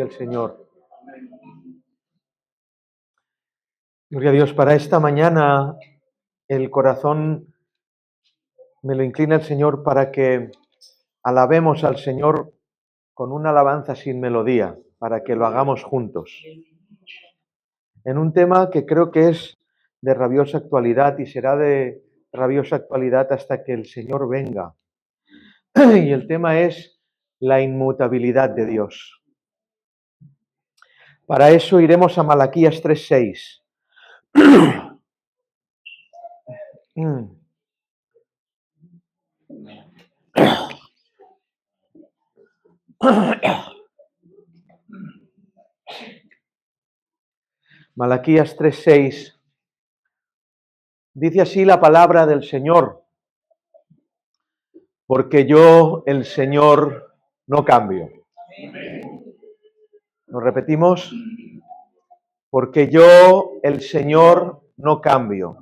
Gloria al Señor. Gloria a Dios. Para esta mañana el corazón me lo inclina el Señor para que alabemos al Señor con una alabanza sin melodía, para que lo hagamos juntos. En un tema que creo que es de rabiosa actualidad y será de rabiosa actualidad hasta que el Señor venga. Y el tema es la inmutabilidad de Dios. Para eso iremos a Malaquías 3:6. Malaquías 3:6. Dice así la palabra del Señor: porque yo, el Señor, no cambio. Lo repetimos: porque yo, el Señor, no cambio.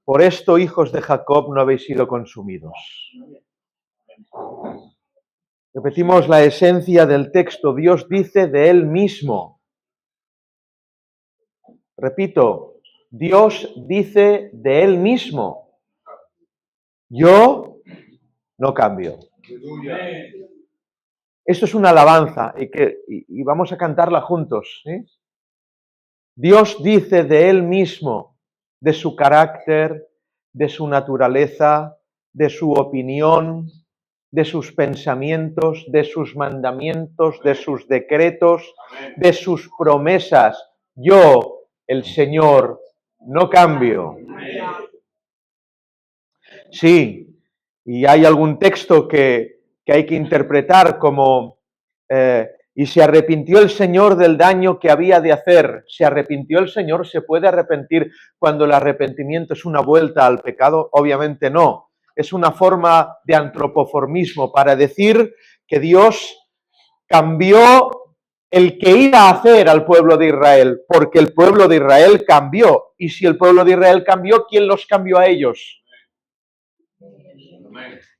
Por esto, hijos de Jacob, no habéis sido consumidos. Repetimos la esencia del texto. Dios dice de Él mismo. Repito, Dios dice de Él mismo: yo no cambio. Esto es una alabanza y vamos a cantarla juntos, ¿sí? Dios dice de Él mismo, de su carácter, de su naturaleza, de su opinión, de sus pensamientos, de sus mandamientos, de sus decretos, de sus promesas. Yo, el Señor, no cambio. Sí, y hay algún texto que hay que interpretar como y se arrepintió el Señor del daño que había de hacer. ¿Se arrepintió el Señor? ¿Se puede arrepentir cuando el arrepentimiento es una vuelta al pecado? Obviamente no. Es una forma de antropoformismo para decir que Dios cambió el que iba a hacer al pueblo de Israel, porque el pueblo de Israel cambió. Y si el pueblo de Israel cambió, ¿quién los cambió a ellos?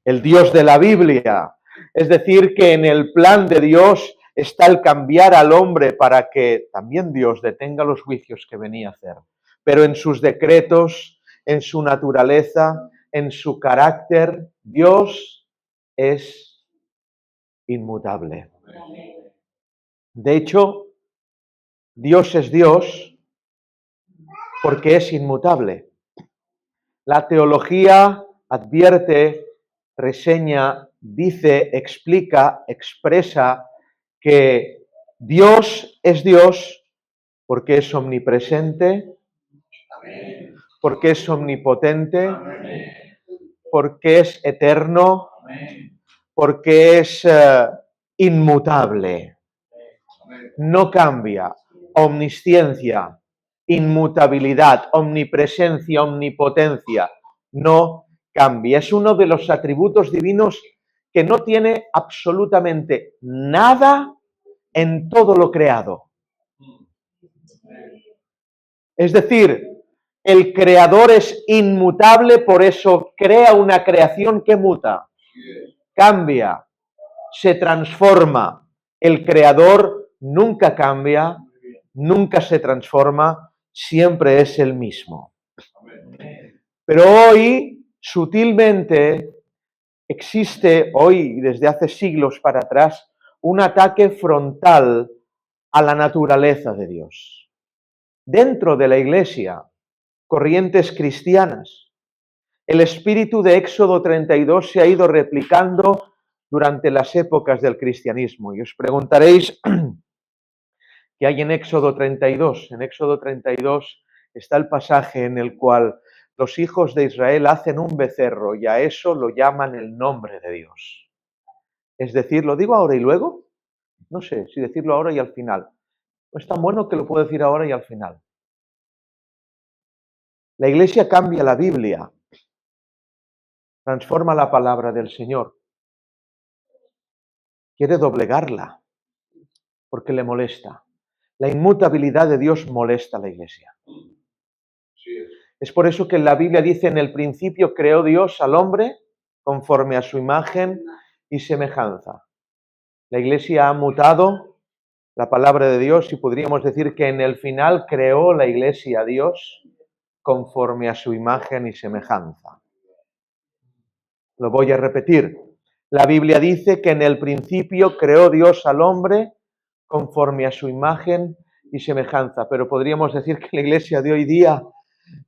El Dios de la Biblia. Es decir, que en el plan de Dios está el cambiar al hombre para que también Dios detenga los juicios que venía a hacer. Pero en sus decretos, en su naturaleza, en su carácter, Dios es inmutable. De hecho, Dios es Dios porque es inmutable. La teología advierte, reseña, dice, explica, expresa que Dios es Dios porque es omnipresente, porque es omnipotente, porque es eterno, porque es inmutable. No cambia. Omnisciencia, inmutabilidad, omnipresencia, omnipotencia. No cambia. Es uno de los atributos divinos que no tiene absolutamente nada en todo lo creado. Es decir, el creador es inmutable, por eso crea una creación que muta, cambia, se transforma. El creador nunca cambia, nunca se transforma, siempre es el mismo. Pero hoy, sutilmente, existe hoy, desde hace siglos para atrás, un ataque frontal a la naturaleza de Dios. Dentro de la Iglesia, corrientes cristianas, el espíritu de Éxodo 32 se ha ido replicando durante las épocas del cristianismo. Y os preguntaréis qué hay en Éxodo 32. En Éxodo 32 está el pasaje en el cual los hijos de Israel hacen un becerro y a eso lo llaman el nombre de Dios. Es decir, ¿lo digo ahora y luego? No sé si decirlo ahora y al final. No es tan bueno que lo puedo decir ahora y al final. La Iglesia cambia la Biblia, transforma la palabra del Señor. Quiere doblegarla porque le molesta. La inmutabilidad de Dios molesta a la Iglesia. Es por eso que la Biblia dice: en el principio creó Dios al hombre conforme a su imagen y semejanza. La Iglesia ha mutado la palabra de Dios y podríamos decir que en el final creó la Iglesia a Dios conforme a su imagen y semejanza. Lo voy a repetir. La Biblia dice que en el principio creó Dios al hombre conforme a su imagen y semejanza, pero podríamos decir que la Iglesia de hoy día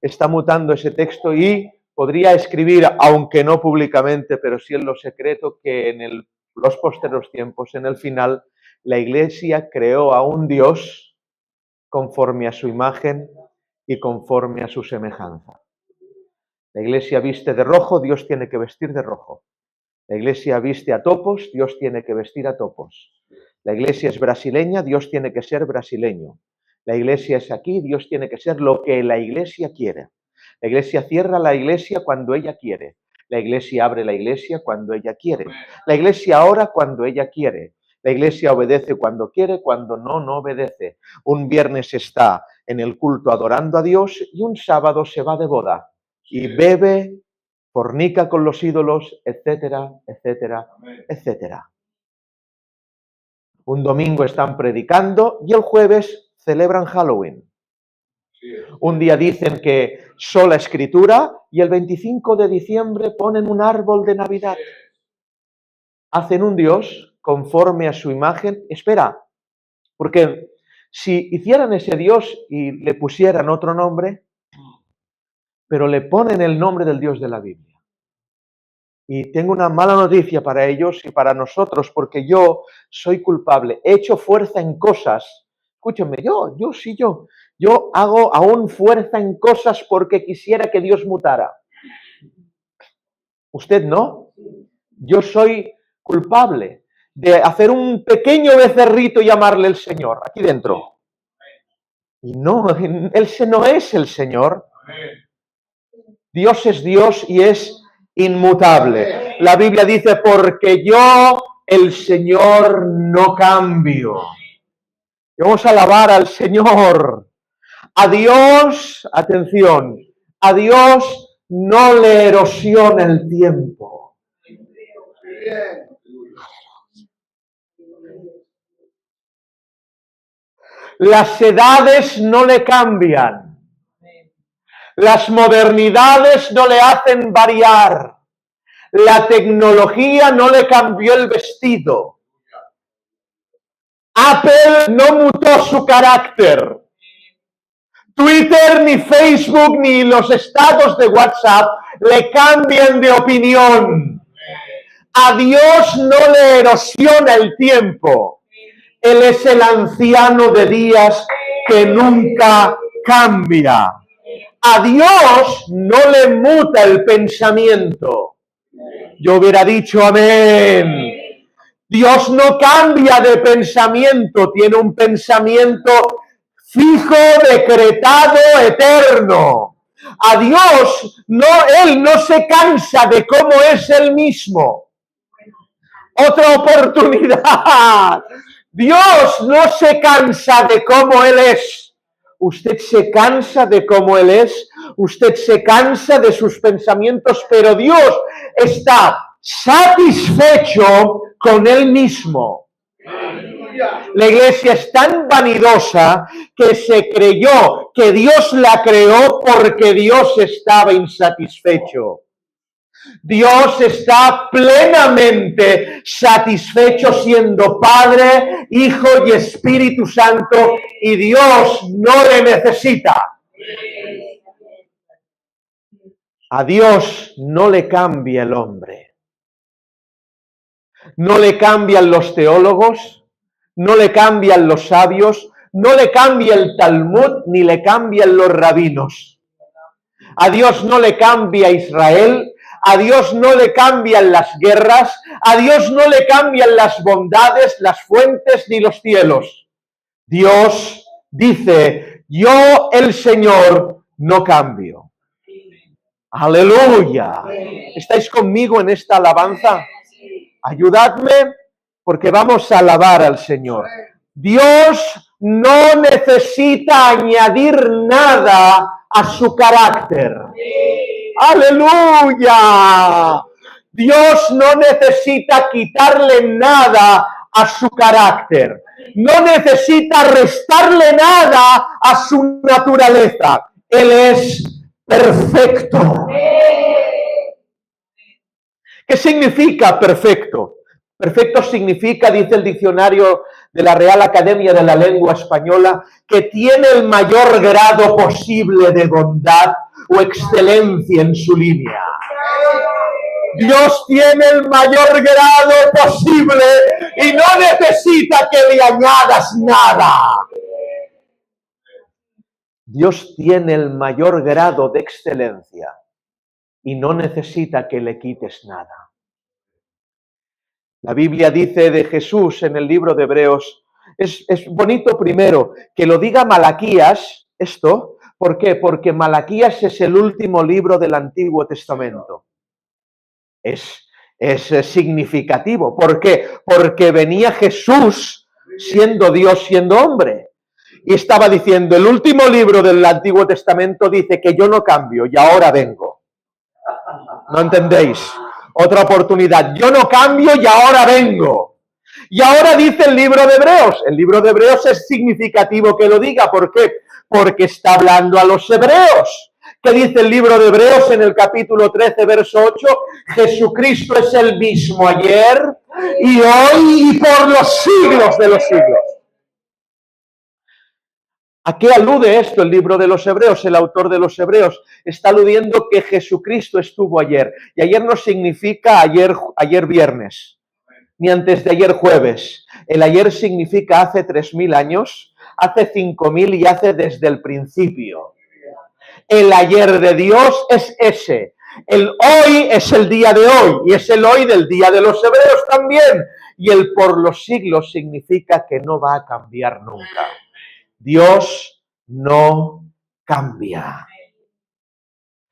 está mutando ese texto y podría escribir, aunque no públicamente, pero sí en lo secreto, que en los posteriores tiempos, en el final, la Iglesia creó a un Dios conforme a su imagen y conforme a su semejanza. La Iglesia viste de rojo, Dios tiene que vestir de rojo. La Iglesia viste a topos, Dios tiene que vestir a topos. La Iglesia es brasileña, Dios tiene que ser brasileño. La Iglesia es aquí, Dios tiene que ser lo que la Iglesia quiere. La Iglesia cierra la Iglesia cuando ella quiere. La Iglesia abre la Iglesia cuando ella quiere. La Iglesia ora cuando ella quiere. La Iglesia obedece cuando quiere, cuando no, no obedece. Un viernes está en el culto adorando a Dios y un sábado se va de boda y bebe, fornica con los ídolos, etcétera, etcétera, etcétera. Un domingo están predicando y el jueves celebran Halloween. Un día dicen que sola escritura y el 25 de diciembre ponen un árbol de Navidad. Hacen un Dios conforme a su imagen. Espera, porque si hicieran ese Dios y le pusieran otro nombre, pero le ponen el nombre del Dios de la Biblia. Y tengo una mala noticia para ellos y para nosotros, porque yo soy culpable. He hecho fuerza en cosas. Escúchenme, yo hago aún fuerza en cosas porque quisiera que Dios mutara. ¿Usted no? Yo soy culpable de hacer un pequeño becerrito y llamarle el Señor, aquí dentro. Y no, Él no es el Señor. Dios es Dios y es inmutable. La Biblia dice, porque yo, el Señor, no cambio. Y vamos a alabar al Señor. A Dios, atención, a Dios no le erosiona el tiempo. Las edades no le cambian. Las modernidades no le hacen variar. La tecnología no le cambió el vestido. Apple no mutó su carácter. Twitter, ni Facebook, ni los estados de WhatsApp le cambian de opinión. A Dios no le erosiona el tiempo. Él es el anciano de días que nunca cambia. A Dios no le muta el pensamiento. Yo hubiera dicho amén. Dios no cambia de pensamiento, tiene un pensamiento fijo, decretado, eterno. A Dios Él no se cansa de cómo es Él mismo. Otra oportunidad. Dios no se cansa de cómo Él es. Usted se cansa de cómo Él es, usted se cansa de sus pensamientos, pero Dios está satisfecho con Él mismo. La iglesia es tan vanidosa que se creyó que Dios la creó porque Dios estaba insatisfecho. Dios está plenamente satisfecho siendo Padre, Hijo y Espíritu Santo, y Dios no le necesita. A Dios no le cambia el hombre. No le cambian los teólogos, no le cambian los sabios, no le cambia el Talmud, ni le cambian los rabinos. A Dios no le cambia Israel. A Dios no le cambian las guerras, a Dios no le cambian las bondades, las fuentes ni los cielos. Dios dice, yo el Señor no cambio. Aleluya. ¿Estáis conmigo en esta alabanza? Ayudadme porque vamos a alabar al Señor. Dios no necesita añadir nada a su carácter. ¡Aleluya! Dios no necesita quitarle nada a su carácter. No necesita restarle nada a su naturaleza. Él es perfecto. ¿Qué significa perfecto? Perfecto significa, dice el diccionario de la Real Academia de la Lengua Española, que tiene el mayor grado posible de bondad o excelencia en su línea. Dios tiene el mayor grado posible y no necesita que le añadas nada. Dios tiene el mayor grado de excelencia y no necesita que le quites nada. La Biblia dice de Jesús en el libro de Hebreos, es bonito primero que lo diga Malaquías, esto, ¿por qué? Porque Malaquías es el último libro del Antiguo Testamento. Es significativo. ¿Por qué? Porque venía Jesús siendo Dios, siendo hombre. Y estaba diciendo, el último libro del Antiguo Testamento dice que yo no cambio y ahora vengo. ¿No entendéis? Otra oportunidad. Yo no cambio y ahora vengo. Y ahora dice el libro de Hebreos. El libro de Hebreos es significativo que lo diga. ¿Por qué? Porque está hablando a los hebreos. ¿Qué dice el libro de Hebreos en el capítulo 13, verso 8? Jesucristo es el mismo ayer y hoy y por los siglos de los siglos. ¿A qué alude esto el libro de los Hebreos? El autor de los Hebreos está aludiendo que Jesucristo estuvo ayer. Y ayer no significa ayer viernes, ni antes de ayer jueves. El ayer significa hace 3000 años, hace 5000 y hace desde el principio. El ayer de Dios es ese. El hoy es el día de hoy y es el hoy del día de los hebreos también. Y el por los siglos significa que no va a cambiar nunca. Dios no cambia.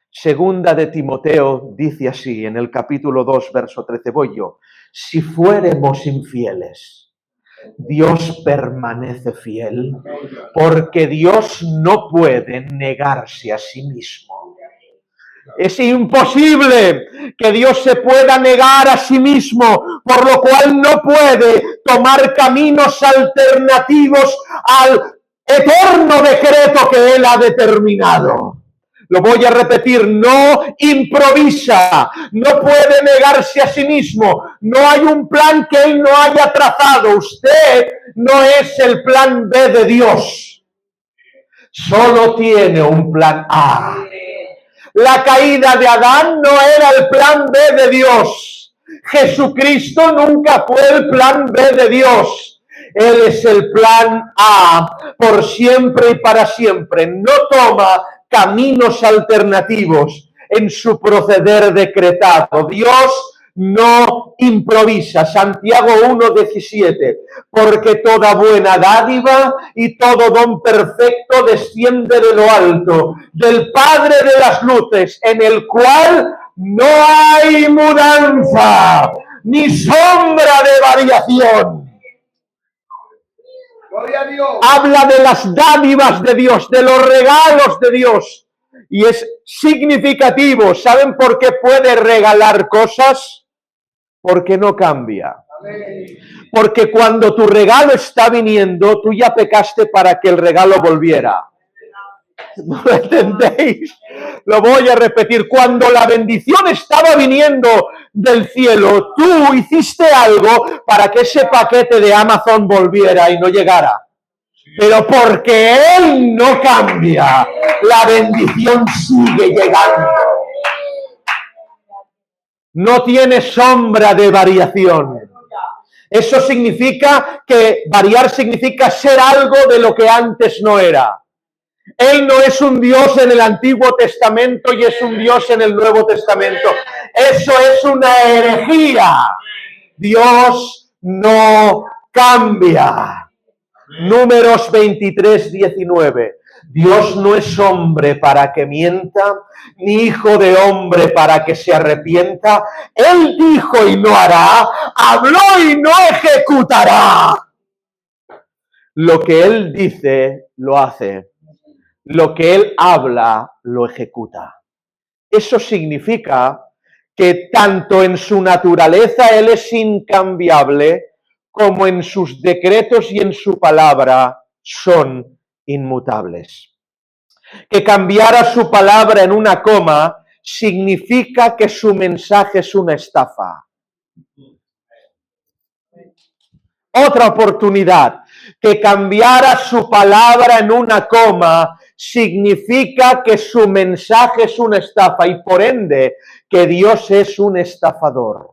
Segunda de Timoteo dice así en el capítulo 2, verso 13, voy yo. Si fuéramos infieles, Dios permanece fiel, porque Dios no puede negarse a sí mismo. Es imposible que Dios se pueda negar a sí mismo, por lo cual no puede tomar caminos alternativos al eterno decreto que Él ha determinado. Lo voy a repetir, no improvisa, no puede negarse a sí mismo, no hay un plan que Él no haya trazado. Usted no es el plan B de Dios, solo tiene un plan A. La caída de Adán no era el plan B de Dios. Jesucristo nunca fue el plan B de Dios. Él es el plan A por siempre y para siempre. No toma caminos alternativos en su proceder decretado. Dios no improvisa. Santiago 1:17, porque toda buena dádiva y todo don perfecto desciende de lo alto, del Padre de las luces, en el cual no hay mudanza ni sombra de variación. Gloria a Dios. Habla de las dádivas de Dios, de los regalos de Dios, y es significativo. ¿Saben por qué puede regalar cosas? Porque no cambia. Porque cuando tu regalo está viniendo, tú ya pecaste para que el regalo volviera. ¿No lo entendéis? Lo voy a repetir. Cuando la bendición estaba viniendo del cielo, tú hiciste algo para que ese paquete de Amazon volviera y no llegara. Pero porque Él no cambia, la bendición sigue llegando. No tiene sombra de variación. Eso significa que variar significa ser algo de lo que antes no era. Él no es un Dios en el Antiguo Testamento y es un Dios en el Nuevo Testamento. Eso es una herejía. Dios no cambia. Números 23:19. Dios no es hombre para que mienta, ni hijo de hombre para que se arrepienta. Él dijo y no hará, habló y no ejecutará. Lo que Él dice, lo hace. Lo que Él habla, lo ejecuta. Eso significa que tanto en su naturaleza Él es incambiable, como en sus decretos y en su palabra son inmutables. Que cambiara su palabra en una coma significa que su mensaje es una estafa. Otra oportunidad. Que cambiara su palabra en una coma significa que su mensaje es una estafa y por ende que Dios es un estafador.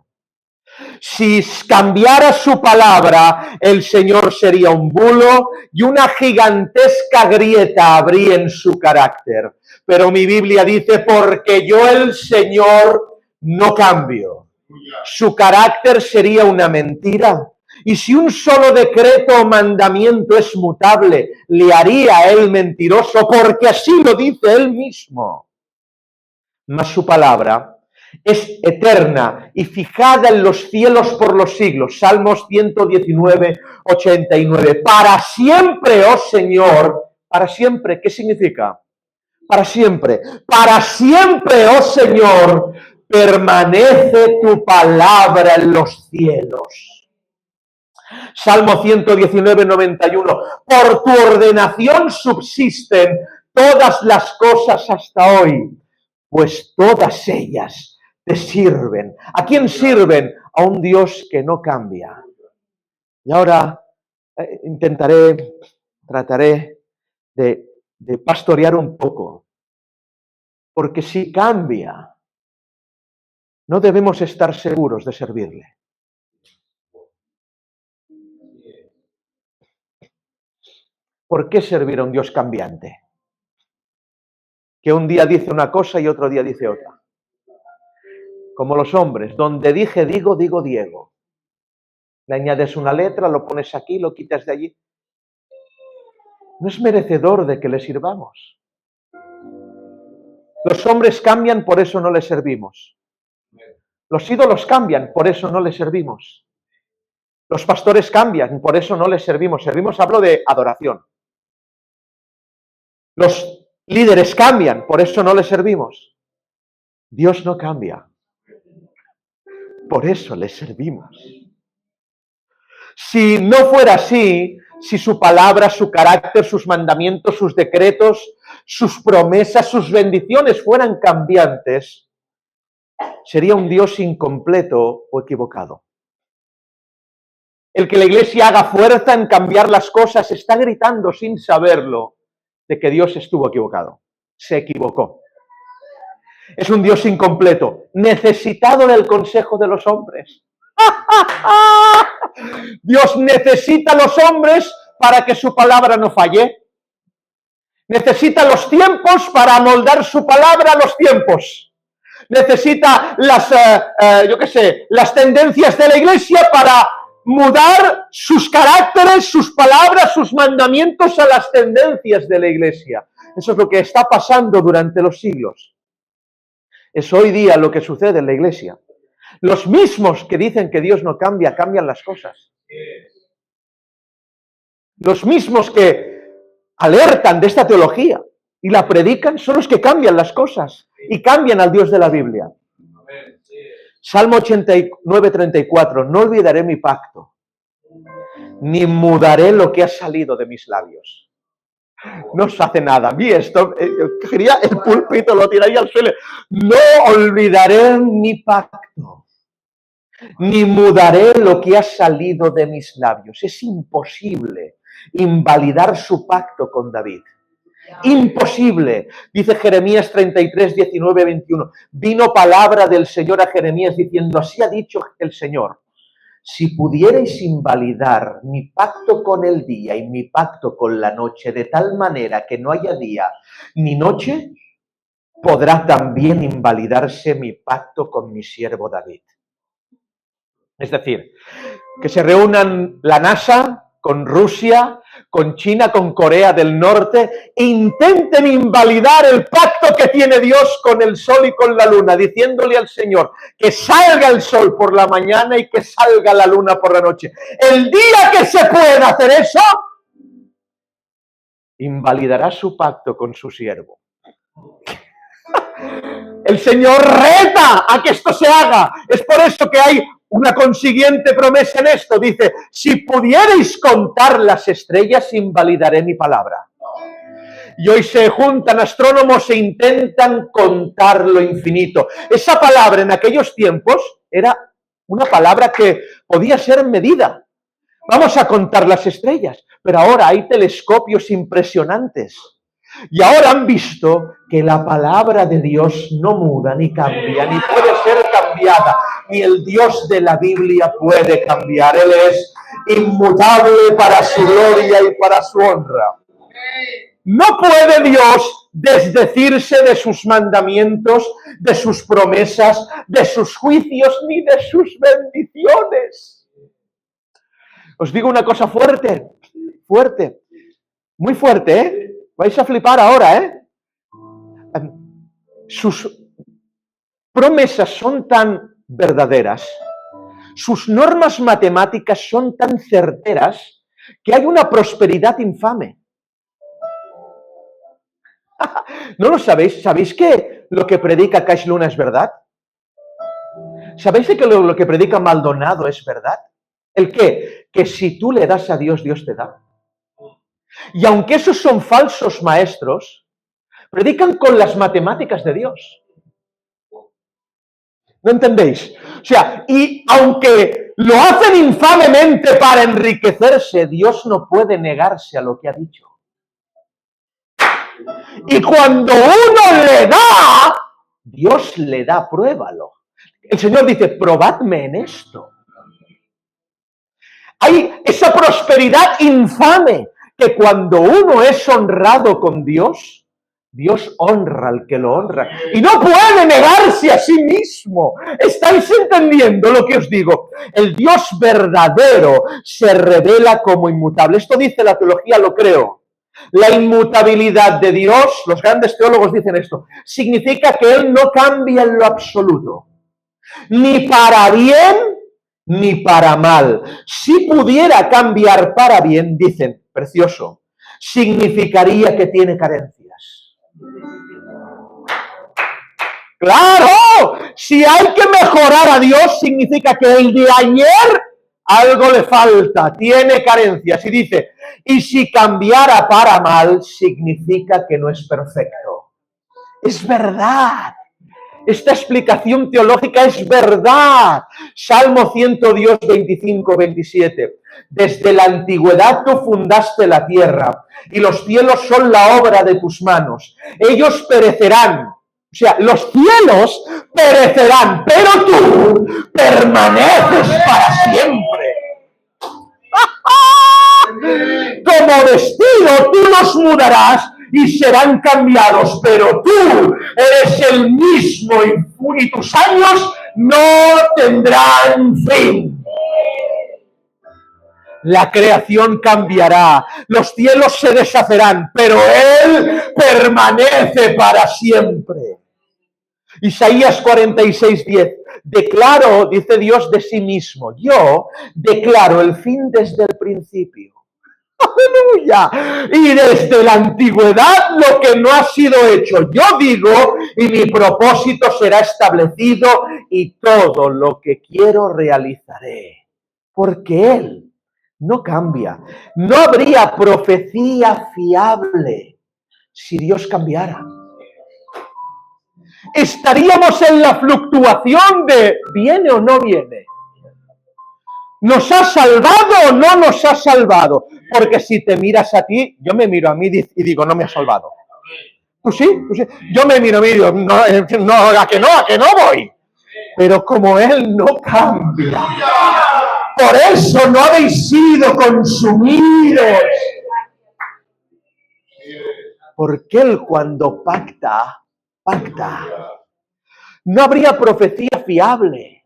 Si cambiara su palabra, el Señor sería un bulo y una gigantesca grieta habría en su carácter. Pero mi Biblia dice, porque yo el Señor no cambio. Su carácter sería una mentira. Y si un solo decreto o mandamiento es mutable, le haría a él mentiroso, porque así lo dice él mismo. Mas su palabra es eterna y fijada en los cielos por los siglos. Salmos 119, 89. Para siempre, oh Señor, para siempre, ¿qué significa? Para siempre. Para siempre, oh Señor, permanece tu palabra en los cielos. Salmo 119, 91. Por tu ordenación subsisten todas las cosas hasta hoy, pues todas ellas te sirven. ¿A quién sirven? A un Dios que no cambia. Y ahora trataré de pastorear un poco. Porque si cambia, no debemos estar seguros de servirle. ¿Por qué servir a un Dios cambiante? Que un día dice una cosa y otro día dice otra. Como los hombres, donde dije digo, digo Diego. Le añades una letra, lo pones aquí, lo quitas de allí. No es merecedor de que le sirvamos. Los hombres cambian, por eso no les servimos. Los ídolos cambian, por eso no les servimos. Los pastores cambian, por eso no les servimos. Hablo de adoración. Los líderes cambian, por eso no les servimos. Dios no cambia. Por eso les servimos. Si no fuera así, si su palabra, su carácter, sus mandamientos, sus decretos, sus promesas, sus bendiciones fueran cambiantes, sería un Dios incompleto o equivocado. El que la Iglesia haga fuerza en cambiar las cosas está gritando sin saberlo de que Dios estuvo equivocado. Se equivocó. Es un Dios incompleto, necesitado del consejo de los hombres. Dios necesita a los hombres para que su palabra no falle. Necesita los tiempos para amoldar su palabra a los tiempos. Necesita las tendencias de la Iglesia para mudar sus caracteres, sus palabras, sus mandamientos a las tendencias de la Iglesia. Eso es lo que está pasando durante los siglos. Es hoy día lo que sucede en la Iglesia. Los mismos que dicen que Dios no cambia, cambian las cosas. Los mismos que alertan de esta teología y la predican son los que cambian las cosas y cambian al Dios de la Biblia. Salmo 89, 34. No olvidaré mi pacto, ni mudaré lo que ha salido de mis labios. No se hace nada. A mí esto, cogería el púlpito, lo tiraría al suelo. No olvidaré mi pacto, ni mudaré lo que ha salido de mis labios. Es imposible invalidar su pacto con David. Imposible. Dice Jeremías 33, 19, 21. Vino palabra del Señor a Jeremías diciendo, así ha dicho el Señor. Si pudierais invalidar mi pacto con el día y mi pacto con la noche, de tal manera que no haya día ni noche, podrá también invalidarse mi pacto con mi siervo David. Es decir, que se reúnan la NASA con Rusia, con China, con Corea del Norte, e intenten invalidar el pacto que tiene Dios con el sol y con la luna, diciéndole al Señor que salga el sol por la mañana y que salga la luna por la noche. El día que se pueda hacer eso, invalidará su pacto con su siervo. El Señor reta a que esto se haga. Es por eso que hay una consiguiente promesa en esto. Dice, si pudierais contar las estrellas, invalidaré mi palabra. Y hoy se juntan astrónomos e intentan contar lo infinito. Esa palabra en aquellos tiempos era una palabra que podía ser medida. Vamos a contar las estrellas, pero ahora hay telescopios impresionantes. Y ahora han visto que la palabra de Dios no muda ni cambia, ni puede ser cambiada, ni el Dios de la Biblia puede cambiar. Él es inmutable para su gloria y para su honra. No puede Dios desdecirse de sus mandamientos, de sus promesas, de sus juicios, ni de sus bendiciones. Os digo una cosa fuerte, muy fuerte, ¿eh? Vais a flipar ahora, ¿eh? Sus promesas son tan verdaderas, sus normas matemáticas son tan certeras, que hay una prosperidad infame. ¿No lo sabéis? ¿Sabéis que lo que predica Cash Luna es verdad? ¿Sabéis que lo que predica Maldonado es verdad? ¿El qué? Que si tú le das a Dios, Dios te da. Y aunque esos son falsos maestros, predican con las matemáticas de Dios. ¿No entendéis? O sea, y aunque lo hacen infamemente para enriquecerse, Dios no puede negarse a lo que ha dicho. Y cuando uno le da, Dios le da, pruébalo. El Señor dice, probadme en esto. Hay esa prosperidad infame que cuando uno es honrado con Dios, Dios honra al que lo honra. Y no puede negarse a sí mismo. ¿Estáis entendiendo lo que os digo? El Dios verdadero se revela como inmutable. Esto dice la teología, lo creo. La inmutabilidad de Dios, los grandes teólogos dicen esto, significa que Él no cambia en lo absoluto. Ni para bien, ni para mal. Si pudiera cambiar para bien, dicen, precioso, significaría que tiene carencias. ¡Claro! Si hay que mejorar a Dios, significa que el de ayer algo le falta, tiene carencias. Y dice, y si cambiara para mal, significa que no es perfecto. Es verdad. Esta explicación teológica es verdad. Salmo 125, 27. Desde la antigüedad tú fundaste la tierra y los cielos son la obra de tus manos. Ellos perecerán. O sea, los cielos perecerán, pero tú permaneces para siempre. Como vestido tú los mudarás y serán cambiados, pero tú eres el mismo y tus años no tendrán fin. La creación cambiará, los cielos se deshacerán, pero Él permanece para siempre. Isaías 46:10. Declaro, dice Dios de sí mismo, yo declaro el fin desde el principio. ¡Aleluya! Y desde la antigüedad lo que no ha sido hecho, yo digo, y mi propósito será establecido, y todo lo que quiero realizaré. Porque Él no cambia. No habría profecía fiable si Dios cambiara. Estaríamos en la fluctuación de ¿viene o no viene? ¿Nos ha salvado o no nos ha salvado? Porque si te miras a ti, yo me miro a mí y digo, no me ha salvado. ¿Tú sí? ¿Tú sí? Yo me miro a mí y digo, no, a que no voy. Pero como Él no cambia, por eso no habéis sido consumidos. Porque Él cuando pacta, no habría profecía fiable.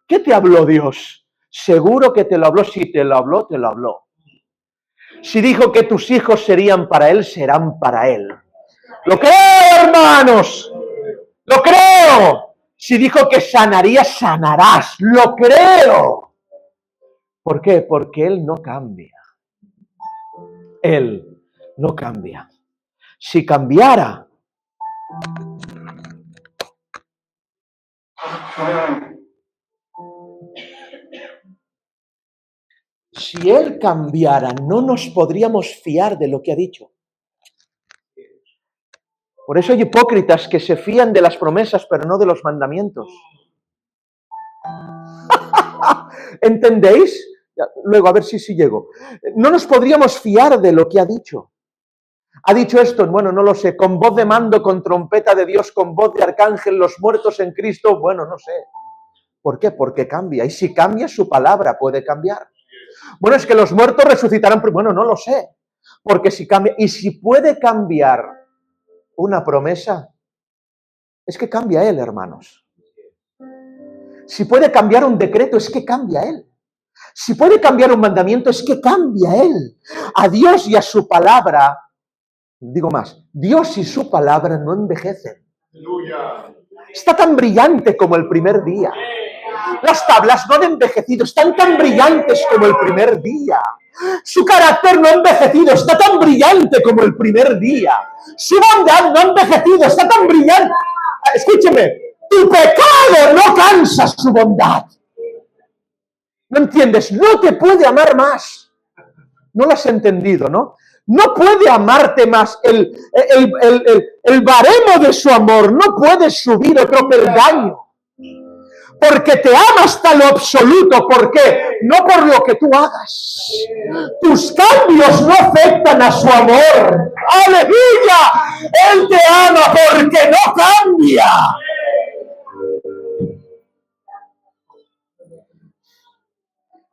¿Qué te habló Dios? Seguro que te lo habló. Si te lo habló, te lo habló. Si dijo que tus hijos serían para Él, serán para Él. Lo creo, hermanos. Lo creo. Si dijo que sanarías, sanarás. Lo creo. ¿Por qué? Porque Él no cambia. Él no cambia. Si cambiara, Si Él cambiara, no nos podríamos fiar de lo que ha dicho. Por eso hay hipócritas que se fían de las promesas, pero no de los mandamientos. ¿Entendéis? Luego, a ver si llego. No nos podríamos fiar de lo que ha dicho. Ha dicho esto, bueno, no lo sé, con voz de mando, con trompeta de Dios, con voz de arcángel, los muertos en Cristo, bueno, no sé. ¿Por qué? Porque cambia. Y si cambia, su palabra puede cambiar. Bueno, es que los muertos resucitarán, bueno, no lo sé. Porque si cambia, y si puede cambiar una promesa, es que cambia Él, hermanos. Si puede cambiar un decreto, es que cambia Él. Si puede cambiar un mandamiento, es que cambia Él. A Dios y a su palabra, digo más, Dios y su palabra no envejecen. Está tan brillante como el primer día. Las tablas no han envejecido, están tan brillantes como el primer día. Su carácter no ha envejecido, está tan brillante como el primer día. Su bondad no ha envejecido, está tan brillante. Escúcheme, tu pecado no cansa su bondad. ¿No entiendes? No te puede amar más. No lo has entendido, ¿no? No puede amarte más. El baremo de su amor no puede subir otro peldaño. Porque te ama hasta lo absoluto. ¿Por qué? No por lo que tú hagas. Tus cambios no afectan a su amor. ¡Aleluya! Él te ama porque no cambia.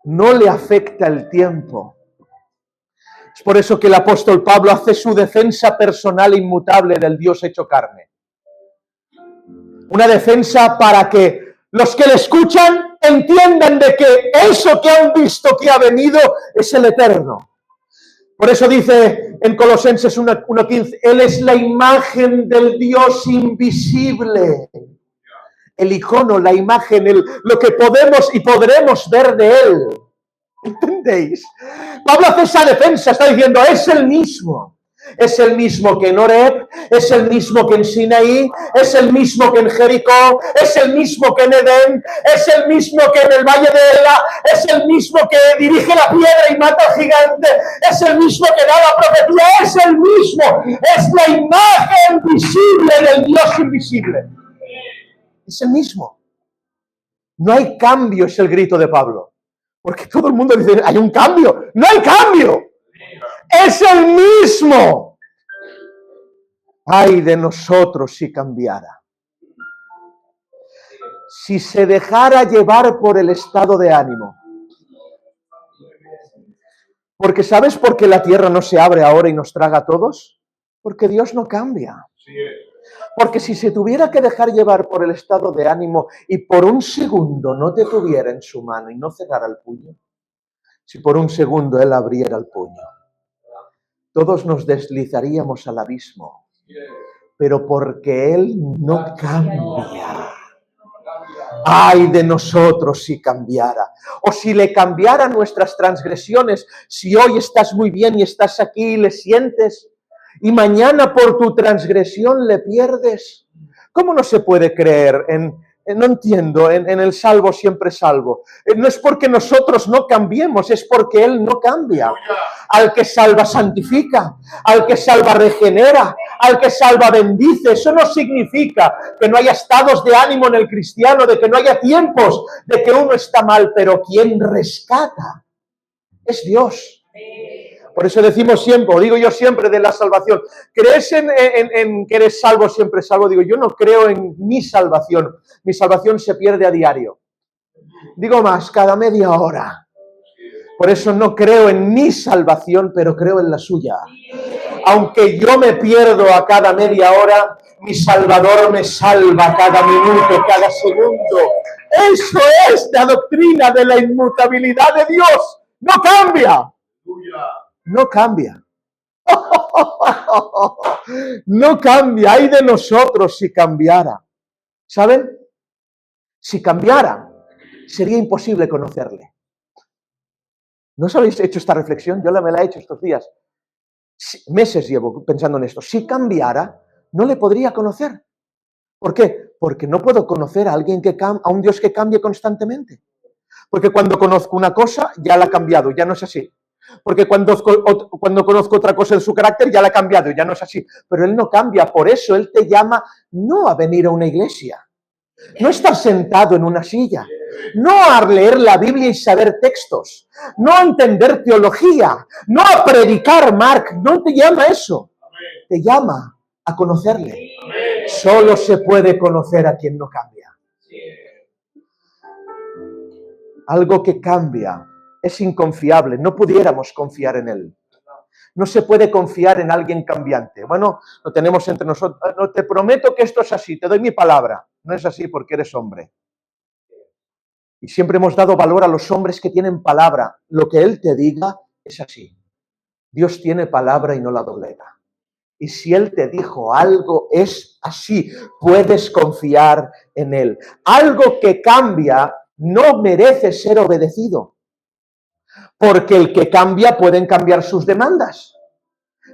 No le afecta el tiempo. Es por eso que el apóstol Pablo hace su defensa personal inmutable del Dios hecho carne. Una defensa para que los que le escuchan entiendan de que eso que han visto que ha venido es el eterno. Por eso dice en Colosenses 1:15, Él es la imagen del Dios invisible. El icono, la imagen, lo que podemos y podremos ver de Él. ¿Entendéis? Pablo hace esa defensa, está diciendo, es el mismo. Es el mismo que en Horeb, es el mismo que en Sinaí, es el mismo que en Jericó, es el mismo que en Edén, es el mismo que en el Valle de Ela, es el mismo que dirige la piedra y mata al gigante, es el mismo que da la profecía, es el mismo, es la imagen visible del Dios invisible. Es el mismo. No hay cambio, es el grito de Pablo. Porque todo el mundo dice, hay un cambio. No hay cambio. Es el mismo. Ay de nosotros si cambiara. Si se dejara llevar por el estado de ánimo. Porque ¿sabes por qué la tierra no se abre ahora y nos traga a todos? Porque Dios no cambia. Porque si se tuviera que dejar llevar por el estado de ánimo y por un segundo no te tuviera en su mano y no cerrara el puño, si por un segundo Él abriera el puño, todos nos deslizaríamos al abismo. Pero porque Él no cambia. Ay de nosotros si cambiara. O si le cambiara nuestras transgresiones. Si hoy estás muy bien y estás aquí y le sientes, y mañana por tu transgresión le pierdes. ¿Cómo no se puede creer no entiendo, en el salvo siempre salvo? No es porque nosotros no cambiemos, es porque Él no cambia. Al que salva santifica, al que salva regenera, al que salva bendice. Eso no significa que no haya estados de ánimo en el cristiano, de que no haya tiempos, de que uno está mal, pero quien rescata es Dios. Por eso decimos siempre, o digo yo siempre de la salvación, ¿crees en que eres salvo siempre salvo? Digo, yo no creo en mi salvación se pierde a diario. Digo más, cada media hora. Por eso no creo en mi salvación, pero creo en la suya. Aunque yo me pierdo a cada media hora, mi Salvador me salva cada minuto, cada segundo. Eso es la doctrina de la inmutabilidad de Dios. No cambia. No cambia. No cambia. Ay de nosotros si cambiara. ¿Saben? Si cambiara, sería imposible conocerle. ¿No os habéis hecho esta reflexión? Yo me la he hecho estos días. Meses llevo pensando en esto. Si cambiara, no le podría conocer. ¿Por qué? Porque no puedo conocer a alguien a un Dios que cambie constantemente. Porque cuando conozco una cosa, ya la ha cambiado, ya no es así. Porque cuando conozco otra cosa de su carácter, ya la ha cambiado, ya no es así. Pero Él no cambia, por eso Él te llama no a venir a una iglesia, no estar sentado en una silla, no a leer la Biblia y saber textos, no a entender teología, no a predicar, Mark, no te llama eso. Te llama a conocerle. Solo se puede conocer a quien no cambia. Algo que cambia es inconfiable, no pudiéramos confiar en Él. No se puede confiar en alguien cambiante. Bueno, lo tenemos entre nosotros. No, te prometo que esto es así, te doy mi palabra. No es así porque eres hombre. Y siempre hemos dado valor a los hombres que tienen palabra. Lo que Él te diga es así. Dios tiene palabra y no la doblega. Y si Él te dijo algo, es así. Puedes confiar en Él. Algo que cambia no merece ser obedecido. Porque el que cambia pueden cambiar sus demandas.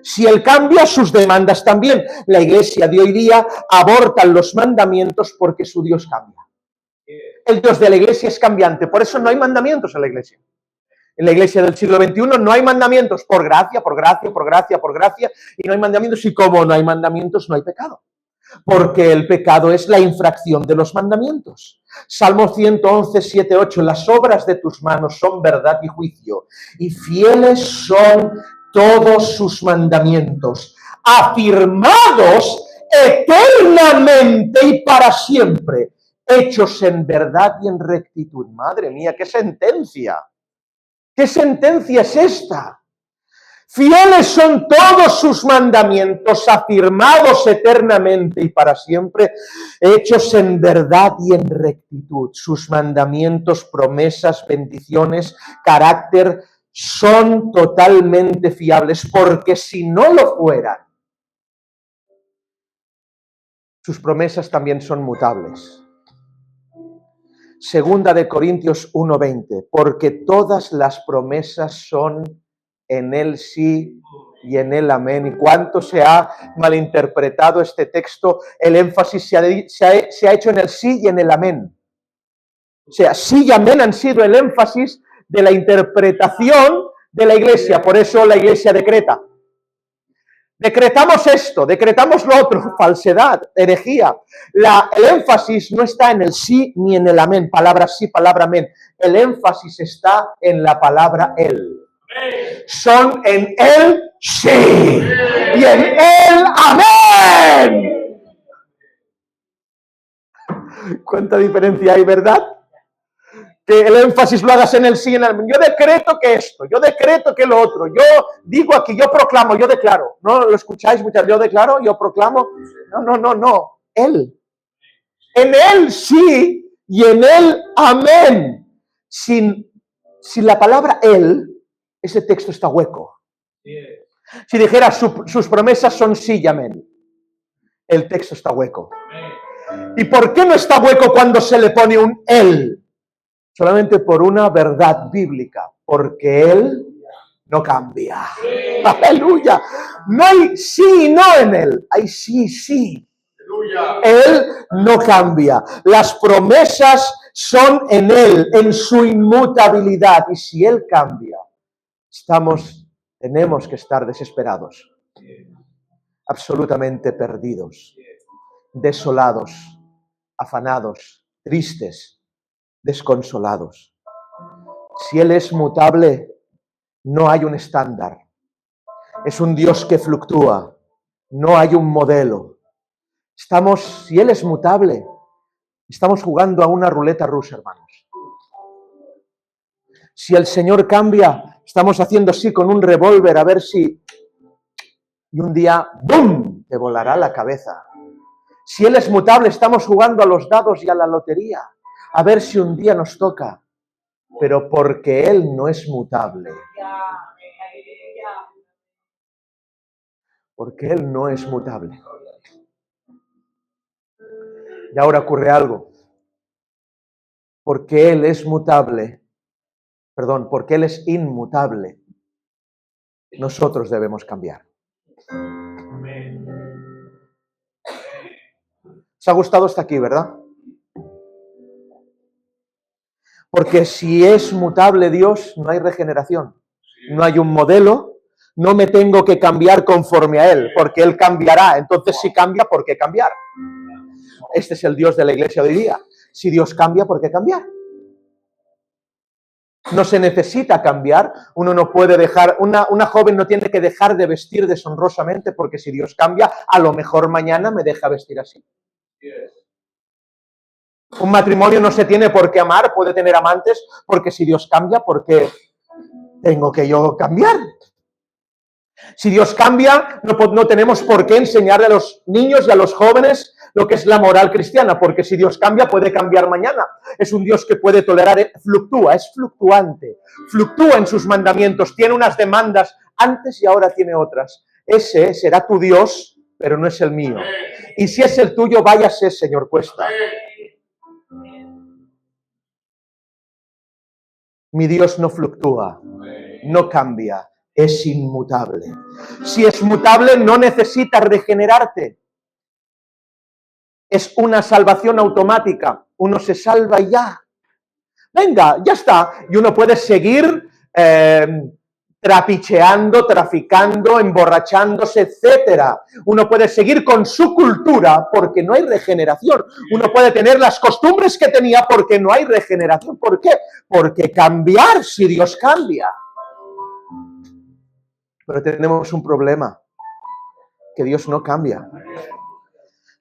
Si Él cambia, sus demandas también. La iglesia de hoy día aborta los mandamientos porque su Dios cambia. El Dios de la iglesia es cambiante, por eso no hay mandamientos en la iglesia. En la iglesia del siglo XXI no hay mandamientos, por gracia, por gracia, por gracia, por gracia, y no hay mandamientos, y como no hay mandamientos, no hay pecado. Porque el pecado es la infracción de los mandamientos. Salmo 111, 7, 8, las obras de tus manos son verdad y juicio, y fieles son todos sus mandamientos, afirmados eternamente y para siempre, hechos en verdad y en rectitud. Madre mía, qué sentencia. ¿Qué sentencia es esta? Fieles son todos sus mandamientos, afirmados eternamente y para siempre, hechos en verdad y en rectitud. Sus mandamientos, promesas, bendiciones, carácter, son totalmente fiables, porque si no lo fueran, sus promesas también son mutables. Segunda de Corintios 1:20, porque todas las promesas son en Él sí y en Él amén. ¿Y cuánto se ha malinterpretado este texto? El énfasis se ha hecho en el sí y en el amén. O sea, sí y amén han sido el énfasis de la interpretación de la iglesia. Por eso la iglesia decreta. Decretamos esto, decretamos lo otro, falsedad, herejía. El énfasis no está en el sí ni en el amén, palabra sí, palabra amén. El énfasis está en la palabra Él. Son en Él sí y en Él amén. ¿Cuánta diferencia hay, verdad? Que el énfasis lo hagas en el sí y en el amén. Yo decreto que esto, yo decreto que lo otro, yo digo aquí, yo proclamo, yo declaro. ¿No lo escucháis muchas veces? Yo declaro, yo proclamo. No. Él. En Él sí y en Él amén. Sin la palabra Él, ese texto está hueco. Si dijera sus promesas son sí y amén, el texto está hueco. ¿Y por qué no está hueco cuando se le pone un Él? Solamente por una verdad bíblica, porque Él no cambia. ¡Aleluya! No hay sí y no en Él, hay sí. Él no cambia. Las promesas son en Él, en su inmutabilidad. Y si Él cambia, tenemos que estar desesperados, absolutamente perdidos, desolados, afanados, tristes, desconsolados. Si Él es mutable, no hay un estándar. Es un Dios que fluctúa, no hay un modelo. Si Él es mutable, estamos jugando a una ruleta rusa, hermanos. Si el Señor cambia, estamos haciendo así con un revólver a ver si... Y un día, ¡bum!, te volará la cabeza. Si Él es mutable, estamos jugando a los dados y a la lotería, a ver si un día nos toca. Pero porque Él no es mutable. Porque Él no es mutable. Y ahora ocurre algo. Porque Él es mutable, porque Él es inmutable, nosotros debemos cambiar. ¿Os ha gustado hasta aquí, verdad? Porque si es mutable Dios, no hay regeneración. No hay un modelo, no me tengo que cambiar conforme a Él, porque Él cambiará. Entonces, si cambia, ¿por qué cambiar? Este es el Dios de la iglesia de hoy día. Si Dios cambia, ¿por qué cambiar? No se necesita cambiar. Uno no puede dejar, una joven no tiene que dejar de vestir deshonrosamente, porque si Dios cambia, a lo mejor mañana me deja vestir así. Un matrimonio no se tiene por qué amar, puede tener amantes, porque si Dios cambia, ¿por qué tengo que yo cambiar? Si Dios cambia, no tenemos por qué enseñarle a los niños y a los jóvenes lo que es la moral cristiana, porque si Dios cambia, puede cambiar mañana. Es un Dios que puede tolerar, fluctúa, es fluctuante, fluctúa en sus mandamientos, tiene unas demandas antes y ahora tiene otras. Ese será tu Dios, pero no es el mío. Y si es el tuyo, váyase, señor Cuesta. Mi Dios no fluctúa, no cambia, es inmutable. Si es mutable, no necesitas regenerarte. Es una salvación automática. Uno se salva y ya. Venga, ya está. Y uno puede seguir trapicheando, traficando, emborrachándose, etcétera. Uno puede seguir con su cultura porque no hay regeneración. Uno puede tener las costumbres que tenía porque no hay regeneración. ¿Por qué? Porque cambiar si Dios cambia. Pero tenemos un problema, que Dios no cambia.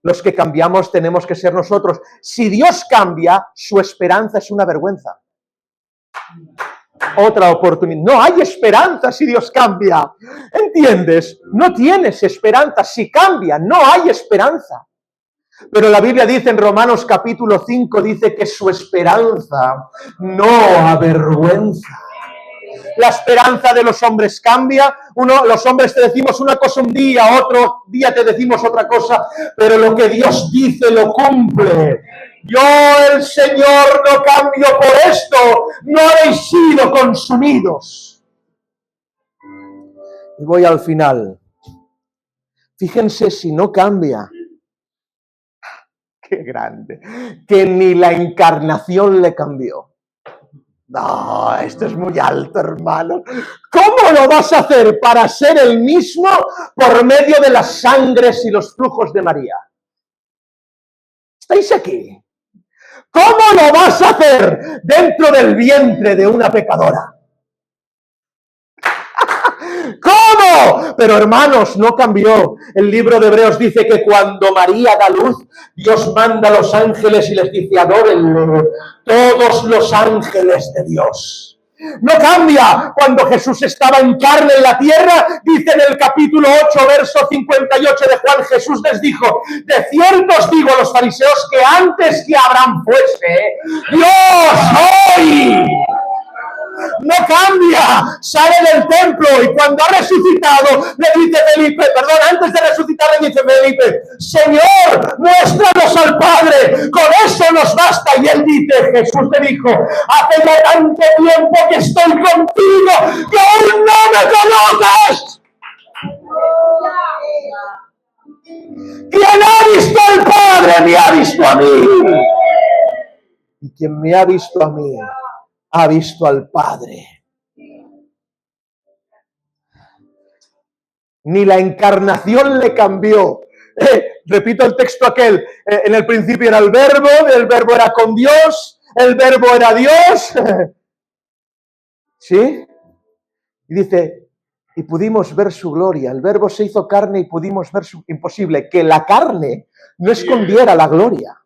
Los que cambiamos tenemos que ser nosotros. Si Dios cambia, su esperanza es una vergüenza. Otra oportunidad. No hay esperanza si Dios cambia. ¿Entiendes? No tienes esperanza. Si cambia, no hay esperanza. Pero la Biblia dice en Romanos capítulo 5, dice que su esperanza no avergüenza. La esperanza de los hombres cambia. Los hombres te decimos una cosa un día, otro día te decimos otra cosa, pero lo que Dios dice lo cumple. Yo, el Señor, no cambio por esto, no habéis sido consumidos. Y voy al final. Fíjense si no cambia. Qué grande. Que ni la encarnación le cambió. No, esto es muy alto, hermano. ¿Cómo lo vas a hacer para ser el mismo por medio de las sangres y los flujos de María? ¿Estáis aquí? ¿Cómo lo vas a hacer dentro del vientre de una pecadora? ¿Cómo? Pero hermanos, no cambió. El libro de Hebreos dice que cuando María da luz, Dios manda a los ángeles y les dice, adórenle, todos los ángeles de Dios. No cambia. Cuando Jesús estaba en carne en la tierra, dice en el capítulo 8, verso 58 de Juan, Jesús les dijo, de cierto os digo a los fariseos que antes que Abraham fuese, yo soy. No cambia, sale del templo y cuando ha resucitado le dice Felipe, antes de resucitar le dice Felipe, Señor, muéstranos al Padre, con eso nos basta. Y él dice, Jesús te dijo, hace ya tanto tiempo que estoy contigo que aún no me conoces. Quien ha visto al Padre me ha visto a mí. Y quien me ha visto a mí ha visto al Padre. Ni la encarnación le cambió. Repito el texto aquel. En el principio era el verbo era con Dios, el verbo era Dios. ¿Sí? Y dice, y pudimos ver su gloria. El verbo se hizo carne y pudimos ver su... Imposible, que la carne no escondiera la gloria.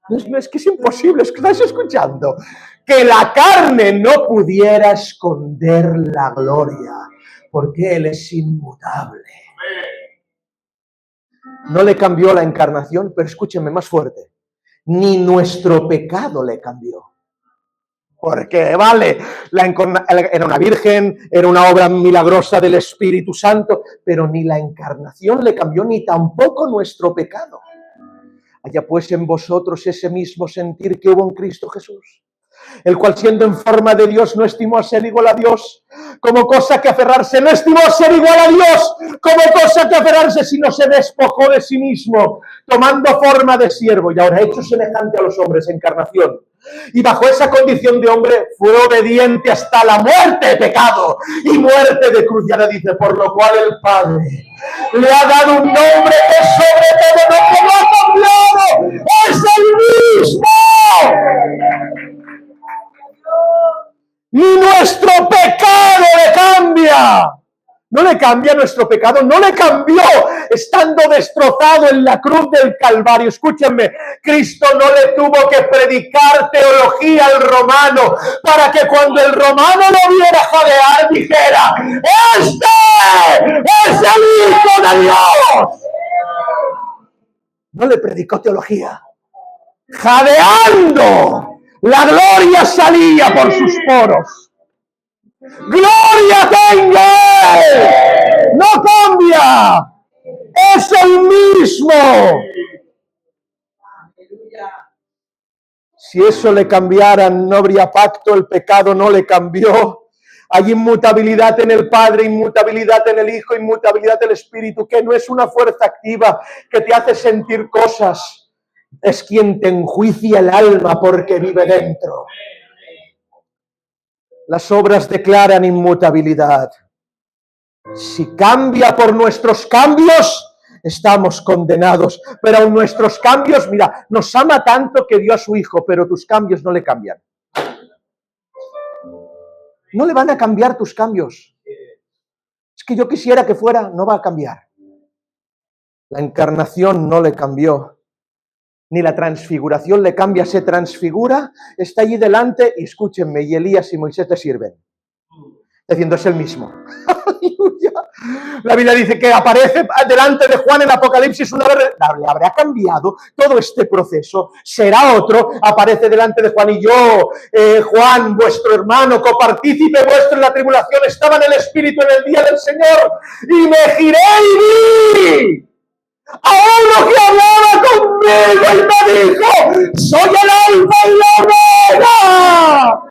No, es que es imposible, es que estáis escuchando. Que la carne no pudiera esconder la gloria, porque Él es inmutable. No le cambió la encarnación, pero escúchenme más fuerte. Ni nuestro pecado le cambió. Porque, vale, era una virgen, era una obra milagrosa del Espíritu Santo, pero ni la encarnación le cambió, ni tampoco nuestro pecado. Haya pues en vosotros ese mismo sentir que hubo en Cristo Jesús, el cual siendo en forma de Dios no estimó a ser igual a Dios como cosa que aferrarse, no estimó a ser igual a Dios como cosa que aferrarse, sino se despojó de sí mismo, tomando forma de siervo y ahora hecho semejante a los hombres, encarnación. Y bajo esa condición de hombre fue obediente hasta la muerte de pecado y muerte de cruz. Y ahora dice, por lo cual el Padre le ha dado un nombre que sobre todo nombre no ha cambiado. ¡Es el mismo! Ni nuestro pecado le cambia. No le cambia nuestro pecado, no le cambió estando destrozado en la cruz del Calvario. Escúchenme, Cristo no le tuvo que predicar teología al romano para que cuando el romano lo viera jadear dijera, ¡este es el Hijo de Dios! No le predicó teología. Jadeando, la gloria salía por sus poros. ¡Gloria tenga él! ¡No cambia! ¡Es el mismo! Si eso le cambiara, no habría pacto, el pecado no le cambió. Hay inmutabilidad en el Padre, inmutabilidad en el Hijo, inmutabilidad del Espíritu, que no es una fuerza activa que te hace sentir cosas. Es quien te enjuicia el alma porque vive dentro. Las obras declaran inmutabilidad. Si cambia por nuestros cambios, estamos condenados. Pero aun nuestros cambios, mira, nos ama tanto que dio a su Hijo, pero tus cambios no le cambian. No le van a cambiar tus cambios. Es que yo quisiera que fuera, no va a cambiar. La encarnación no le cambió. Ni la transfiguración le cambia, se transfigura, está allí delante y escúchenme, y Elías y Moisés te sirven. Diciendo, es el mismo. La Biblia dice que aparece delante de Juan en Apocalipsis una vez, le habrá cambiado todo este proceso, será otro, aparece delante de Juan y yo, Juan, vuestro hermano, copartícipe vuestro en la tribulación, estaba en el Espíritu en el día del Señor, y me giré y vi a uno que hablaba conmigo y me dijo, soy el Alfa y la Omega,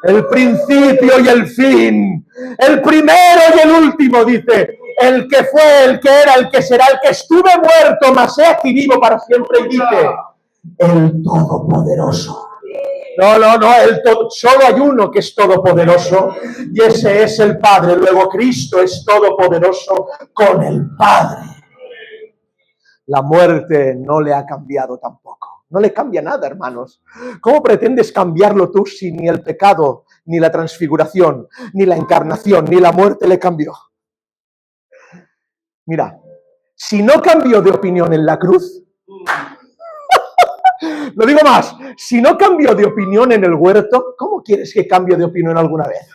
el principio y el fin, el primero y el último, dice, el que fue, el que era, el que será, el que estuve muerto, mas he aquí vivo para siempre, y dice, el Todopoderoso. No, solo hay uno que es todopoderoso, y ese es el Padre. Luego Cristo es todopoderoso con el Padre. La muerte no le ha cambiado tampoco. No le cambia nada, hermanos. ¿Cómo pretendes cambiarlo tú si ni el pecado, ni la transfiguración, ni la encarnación, ni la muerte le cambió? Mira, si no cambió de opinión en la cruz, lo digo más, si no cambió de opinión en el huerto, ¿cómo quieres que cambie de opinión alguna vez?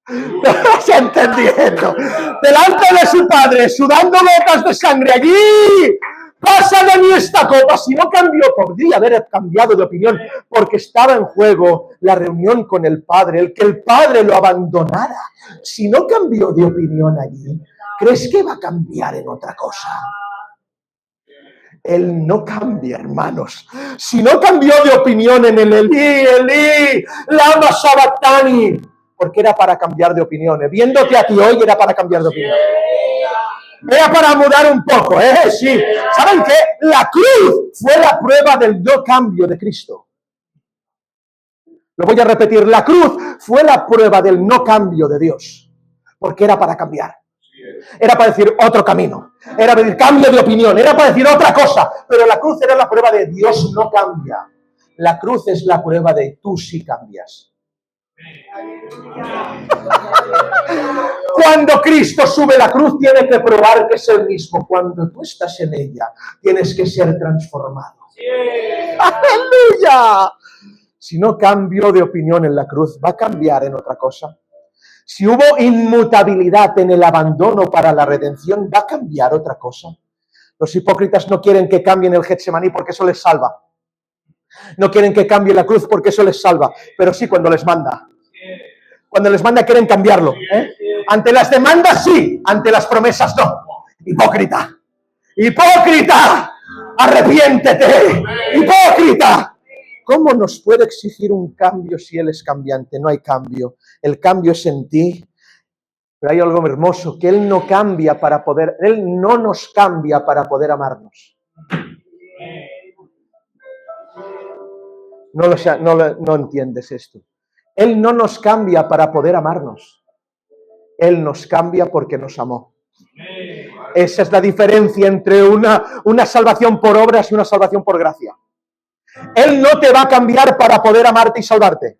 ¿Estás entendiendo? Delante de su Padre, sudando gotas de sangre allí, pasa de mí esta copa. Si no cambió, podría haber cambiado de opinión, porque estaba en juego la reunión con el Padre, el que el Padre lo abandonara. Si no cambió de opinión allí, ¿crees que va a cambiar en otra cosa? Él no cambia, hermanos. Si no cambió de opinión en el Elí, lama sabactani, porque era para cambiar de opinión. Viéndote a ti hoy era para cambiar de opinión. Era para mudar un poco, sí. ¿Saben qué? La cruz fue la prueba del no cambio de Cristo. Lo voy a repetir. La cruz fue la prueba del no cambio de Dios. Porque era para cambiar. Era para decir otro camino. Era para decir cambio de opinión. Era para decir otra cosa. Pero la cruz era la prueba de Dios no cambia. La cruz es la prueba de tú sí cambias. Cuando Cristo sube la cruz tiene que probar que es el mismo. Cuando tú estás en ella tienes que ser transformado. ¡Aleluya! Si no cambió de opinión en la cruz, ¿va a cambiar en otra cosa? Si hubo inmutabilidad en el abandono para la redención, ¿va a cambiar otra cosa? Los hipócritas no quieren que cambien el Getsemaní porque eso les salva. No quieren que cambie la cruz porque eso les salva. Pero sí cuando les manda. Cuando les manda quieren cambiarlo. Ante las demandas sí, ante las promesas no. Hipócrita. ¡Hipócrita! ¡Arrepiéntete! ¡Hipócrita! ¿Cómo nos puede exigir un cambio si Él es cambiante? No hay cambio. El cambio es en ti. Pero hay algo hermoso, que Él no cambia para poder, Él no nos cambia para poder amarnos. No entiendes esto. Él no nos cambia para poder amarnos. Él nos cambia porque nos amó. Esa es la diferencia entre una salvación por obras y una salvación por gracia. Él no te va a cambiar para poder amarte y salvarte.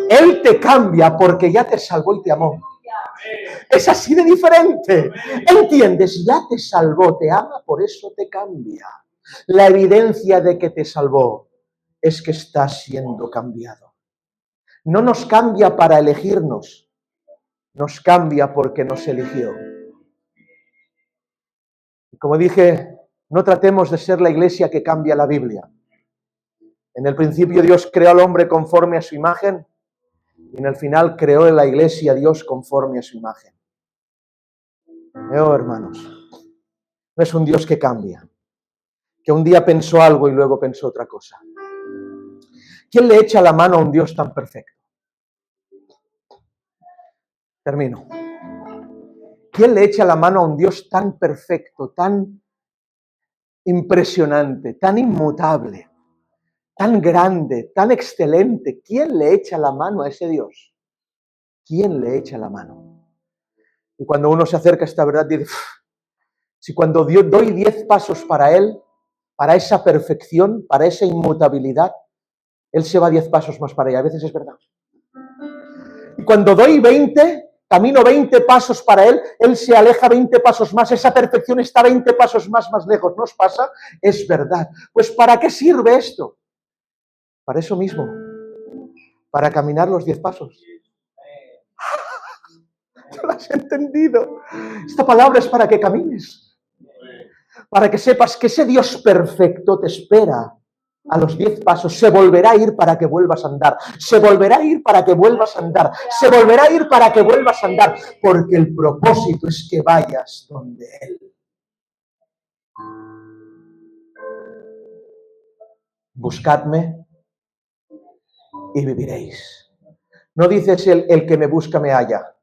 Él te cambia porque ya te salvó y te amó. Es así de diferente. ¿Entiendes? Ya te salvó, te ama, por eso te cambia. La evidencia de que te salvó es que estás siendo cambiado. No nos cambia para elegirnos, nos cambia porque nos eligió. Y como dije, no tratemos de ser la iglesia que cambia la Biblia. En el principio Dios creó al hombre conforme a su imagen y en el final creó la iglesia a Dios conforme a su imagen. Hermanos, no es un Dios que cambia, que un día pensó algo y luego pensó otra cosa. ¿Quién le echa la mano a un Dios tan perfecto? Termino. ¿Quién le echa la mano a un Dios tan perfecto, tan impresionante, tan inmutable, tan grande, tan excelente? ¿Quién le echa la mano a ese Dios? ¿Quién le echa la mano? Y cuando uno se acerca a esta verdad, dice, si cuando doy 10 pasos para Él, para esa perfección, para esa inmutabilidad, Él se va 10 pasos más para allá. A veces es verdad. Y cuando doy 20, camino 20 pasos para Él, Él se aleja 20 pasos más, esa perfección está 20 pasos más lejos. ¿No os pasa? Es verdad. Pues ¿para qué sirve esto? Para eso mismo, para caminar los 10 pasos. ¿No lo has entendido? Esta palabra es para que camines, para que sepas que ese Dios perfecto te espera a los 10 pasos, se volverá a ir para que vuelvas a andar, se volverá a ir para que vuelvas a andar, se volverá a ir para que vuelvas a andar, porque el propósito es que vayas donde Él. Buscadme y viviréis. No dices el que me busca me halla,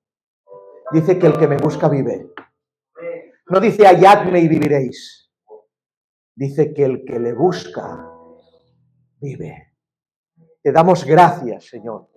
dice que el que me busca vive. No dice halladme y viviréis, dice que el que le busca vive. Te damos gracias, Señor.